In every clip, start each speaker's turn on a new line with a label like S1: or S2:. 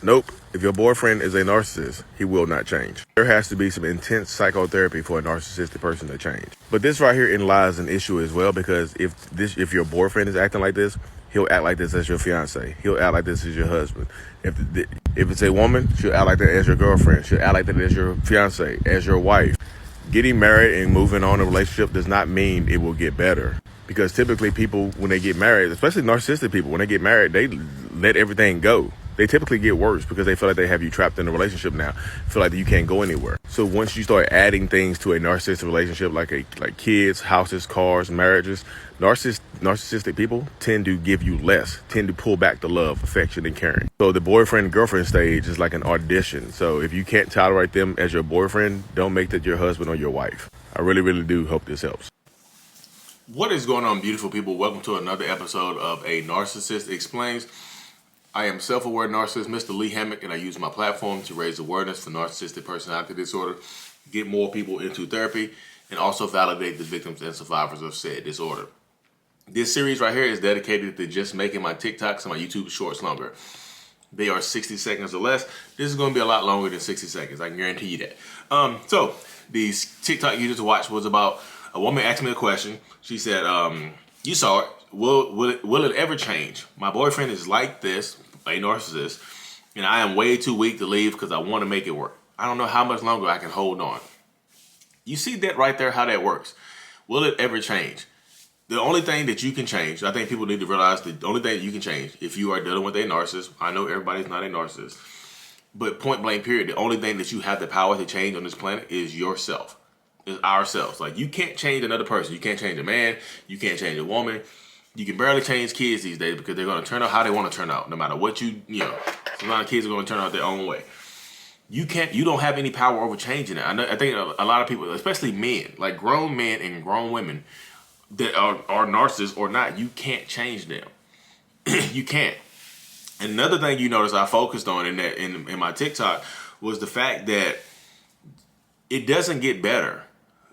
S1: Nope. If your boyfriend is a narcissist, he will not change. There has to be some intense psychotherapy for a narcissistic person to change. But this right here in lies an issue as well, because if your boyfriend is acting like this, he'll act like this as your fiance. He'll act like this as your husband. If it's a woman, she'll act like that as your girlfriend. She'll act like that as your fiance, as your wife. Getting married and moving on in a relationship does not mean it will get better. Because typically people, when they get married, especially narcissistic people, when they get married, they let everything go. They typically get worse because they feel like they have you trapped in a relationship now. Feel like you can't go anywhere. So once you start adding things to a narcissistic relationship, like kids, houses, cars, marriages, narcissistic people tend to give you less, tend to pull back the love, affection, and caring. So the boyfriend-girlfriend stage is like an audition. So if you can't tolerate them as your boyfriend, don't make that your husband or your wife. I really, really do hope this helps.
S2: What is going on, beautiful people? Welcome to another episode of A Narcissist Explains. I am self-aware narcissist, Mr. Lee Hammock, and I use my platform to raise awareness for narcissistic personality disorder, get more people into therapy, and also validate the victims and survivors of said disorder. This series right here is dedicated to just making my TikToks and my YouTube shorts longer. They are 60 seconds or less. This is going to be a lot longer than 60 seconds. I can guarantee you that. So these TikTok you just watched was about a woman asked me a question. She said, you saw it. Will it ever change? My boyfriend is like this, a narcissist, and I am way too weak to leave because I want to make it work. I don't know how much longer I can hold on. You see that right there, how that works. Will it ever change? The only thing that you can change, I think people need to realize the only thing that you can change if you are dealing with a narcissist, I know everybody's not a narcissist, but point blank period, the only thing that you have the power to change on this planet is yourself. Is ourselves. Like, you can't change another person. You can't change a man. You can't change a woman. You can barely change kids these days because they're going to turn out how they want to turn out. No matter what you know, a lot of kids are going to turn out their own way. You don't have any power over changing it. I think a lot of people, especially men, like grown men and grown women that are narcissists or not, you can't change them. You can't. And another thing you notice I focused on in my TikTok was the fact that it doesn't get better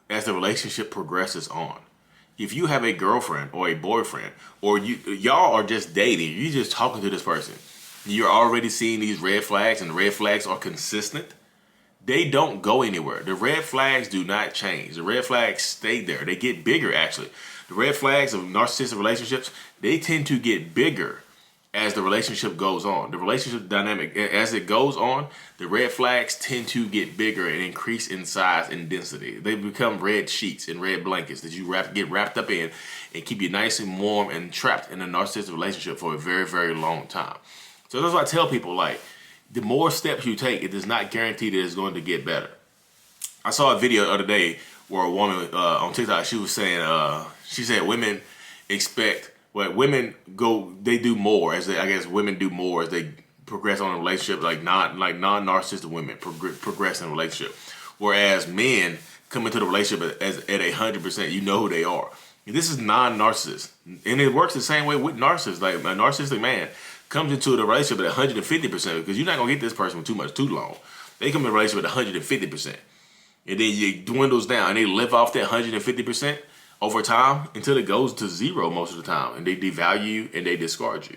S2: as the relationship progresses on. If you have a girlfriend or a boyfriend, or y'all are just dating, you're just talking to this person, you're already seeing these red flags, and the red flags are consistent, they don't go anywhere. The red flags do not change. The red flags stay there. They get bigger, actually. The red flags of narcissistic relationships, they tend to get bigger as the relationship goes on. The relationship dynamic, as it goes on, the red flags tend to get bigger and increase in size and density. They become red sheets and red blankets that you get wrapped up in and keep you nice and warm and trapped in a narcissistic relationship for a very, very long time. So that's why I tell people, like, the more steps you take, it does not guarantee that it's going to get better. I saw a video the other day where a woman on TikTok, she was saying, she said women expect, well, women they do more women do more as they progress on a relationship, like non-narcissistic women progress in a relationship. Whereas men come into the relationship at 100%, you know who they are. And this is non-narcissist. And it works the same way with narcissists. Like, a narcissistic man comes into the relationship at 150% because you're not going to get this person for too long. They come in a relationship at 150%. And then it dwindles down and they live off that 150% over time until it goes to zero most of the time, and they devalue you and they discard you.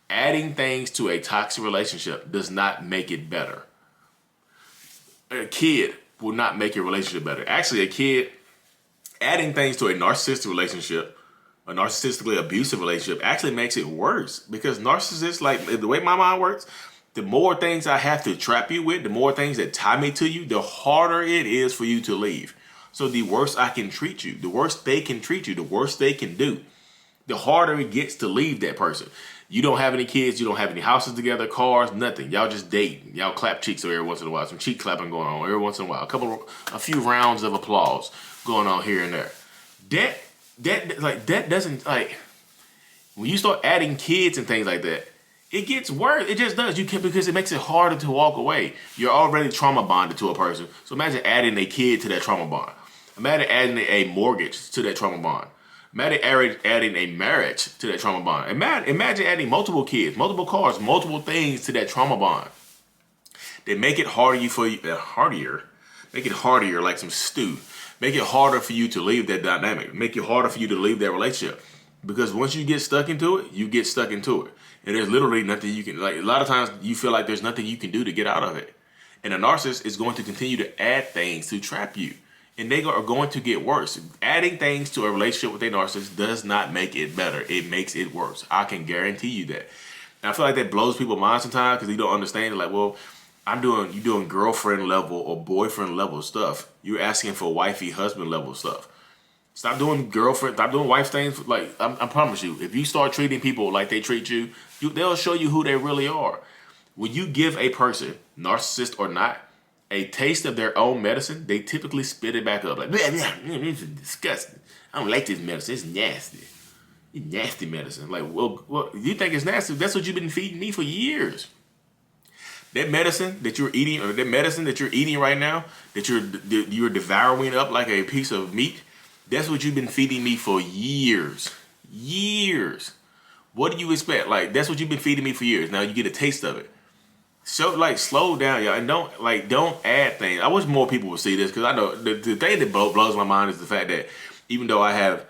S2: Adding things to a toxic relationship does not make it better. A kid will not make your relationship better. Actually, a kid adding things to a narcissistic relationship, a narcissistically abusive relationship, actually makes it worse, because narcissists, like the way my mind works, the more things I have to trap you with, the more things that tie me to you, the harder it is for you to leave. So the worse I can treat you, the worse they can treat you, the worse they can do, the harder it gets to leave that person. You don't have any kids, you don't have any houses together, cars, nothing. Y'all just date. Y'all clap cheeks every once in a while. Some cheek clapping going on every once in a while. A few rounds of applause going on here and there. That doesn't, like, when you start adding kids and things like that, it gets worse. It just does. Because it makes it harder to walk away. You're already trauma bonded to a person. So imagine adding a kid to that trauma bond. Imagine adding a mortgage to that trauma bond. Imagine adding a marriage to that trauma bond. Imagine adding multiple kids, multiple cars, multiple things to that trauma bond. They make it make it harder like some stew. Make it harder for you to leave that dynamic. Make it harder for you to leave that relationship. Because once you get stuck into it, you get stuck into it. And there's literally nothing you can, like, a lot of times you feel like there's nothing you can do to get out of it. And a narcissist is going to continue to add things to trap you. And they are going to get worse. Adding things to a relationship with a narcissist does not make it better. It makes it worse. I can guarantee you that. And I feel like that blows people's minds sometimes because they don't understand it. Like, well, you're doing girlfriend level or boyfriend level stuff. You're asking for wifey husband level stuff. Stop doing girlfriend, stop doing wife things. Like, I promise you, if you start treating people like they treat you, they'll show you who they really are. When you give a person, narcissist or not, a taste of their own medicine, they typically spit it back up. Like, this is disgusting. I don't like this medicine. It's nasty. It's nasty medicine. Like, well, you think it's nasty? That's what you've been feeding me for years. That medicine that you're eating, or that medicine that you're eating right now, that you're devouring up like a piece of meat, that's what you've been feeding me for years. Years. What do you expect? Like, that's what you've been feeding me for years. Now you get a taste of it. So, like, slow down, y'all, and don't add things. I wish more people would see this, because I know the thing that blows my mind is the fact that even though I have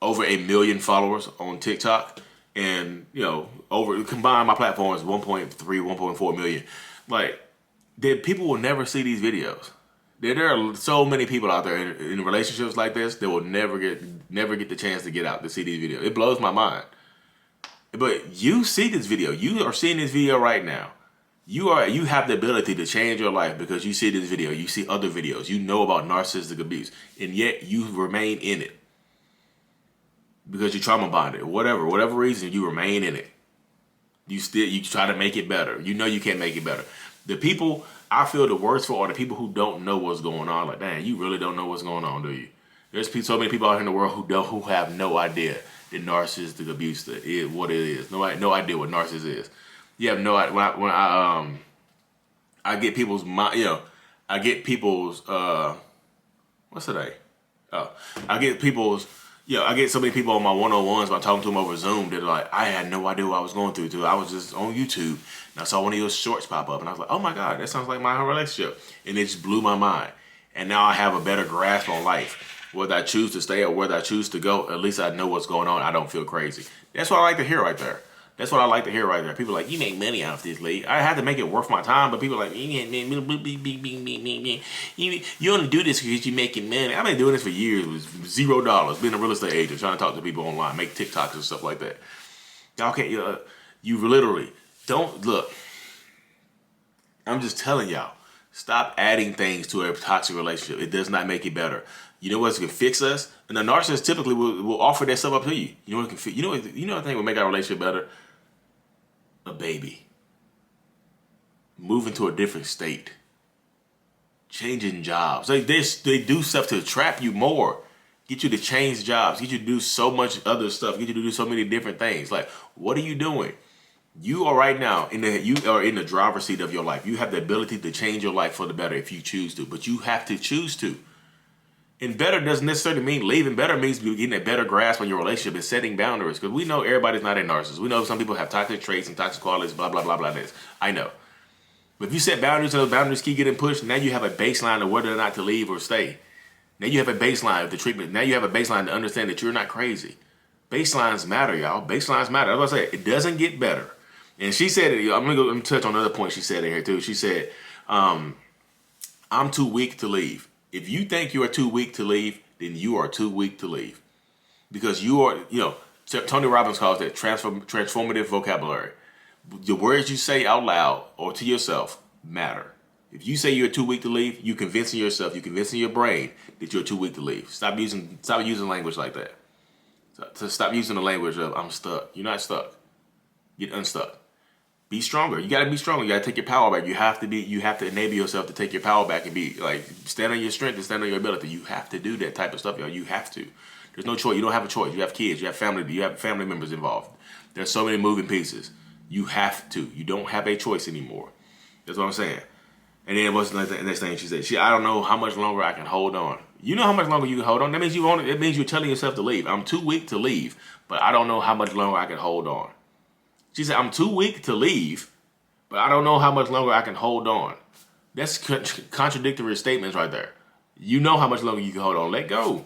S2: over 1 million followers on TikTok, and combined my platform is 1.3, 1.4 million, like, that people will never see these videos. There are so many people out there in relationships like this that will never get the chance to get out to see these videos. It blows my mind. But you see this video. You are seeing this video right now. You have the ability to change your life because you see this video. You see other videos. You know about narcissistic abuse, and yet you remain in it because you're trauma bonded. Whatever reason, you remain in it. You try to make it better. You know you can't make it better. The people I feel the worst for are the people who don't know what's going on. Like, man, you really don't know what's going on, do you? There's so many people out here in the world who have no idea that narcissistic abuse is what it is. No idea what narcissist is. You have no idea. When I get people's mind, I get people's what's today? Oh, I get so many people on my one-on-ones by talking to them over Zoom that are like, I had no idea what I was going through too. I was just on YouTube and I saw one of your shorts pop up and I was like, oh my God, that sounds like my relationship. And it just blew my mind. And now I have a better grasp on life. Whether I choose to stay or whether I choose to go, at least I know what's going on. I don't feel crazy. That's what I like to hear right there. That's what I like to hear right there. People are like, you make money off this, Lee. I had to make it worth my time, but people are like, you only do this because you're making money. I've been doing this for years with $0, being a real estate agent, trying to talk to people online, make TikToks and stuff like that. Y'all can't, you literally don't look. I'm just telling y'all, stop adding things to a toxic relationship. It does not make it better. You know what's going to fix us? And the narcissist typically will offer that stuff up to you. You know what can fix? You know what thing will make our relationship better? A baby. Moving to a different state. Changing jobs. They do stuff to trap you more. Get you to change jobs. Get you to do so much other stuff. Get you to do so many different things. Like, what are you doing? You are right now in the driver's seat of your life. You have the ability to change your life for the better if you choose to. But you have to choose to. And better doesn't necessarily mean leaving. Better means getting a better grasp on your relationship and setting boundaries. Because we know everybody's not a narcissist. We know some people have toxic traits and toxic qualities, blah, blah, blah, blah, this. I know. But if you set boundaries and those boundaries keep getting pushed, now you have a baseline of whether or not to leave or stay. Now you have a baseline of the treatment. Now you have a baseline to understand that you're not crazy. Baselines matter, y'all. Baselines matter. As I said, it doesn't get better. And she said it. I'm going to touch on another point she said in here, too. She said, I'm too weak to leave. If you think you are too weak to leave, then you are too weak to leave. Because you are, Tony Robbins calls that transformative vocabulary. The words you say out loud or to yourself matter. If you say you're too weak to leave, you're convincing yourself, you're convincing your brain that you're too weak to leave. Stop using language like that. So stop using the language of, I'm stuck. You're not stuck. Get unstuck. Be stronger. You got to be stronger. You got to take your power back. You have to enable yourself to take your power back and be like, stand on your strength and stand on your ability. You have to do that type of stuff, y'all. You have to. There's no choice. You don't have a choice. You have kids. You have family members involved. There's so many moving pieces. You have to. You don't have a choice anymore. That's what I'm saying. And then what's the next thing she said? I don't know how much longer I can hold on. You know how much longer you can hold on? That means you're telling yourself to leave. I'm too weak to leave, but I don't know how much longer I can hold on. She said, I'm too weak to leave, but I don't know how much longer I can hold on. That's contradictory statements right there. You know how much longer you can hold on. Let go.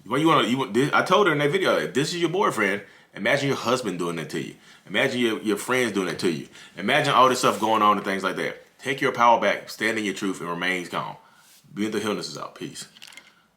S2: I told her in that video, if this is your boyfriend, Imagine your husband doing that to you. Imagine your friends doing that to you. Imagine all this stuff going on and things like that. Take your power back, stand in your truth, and remain calm. Mental illness is out. Peace.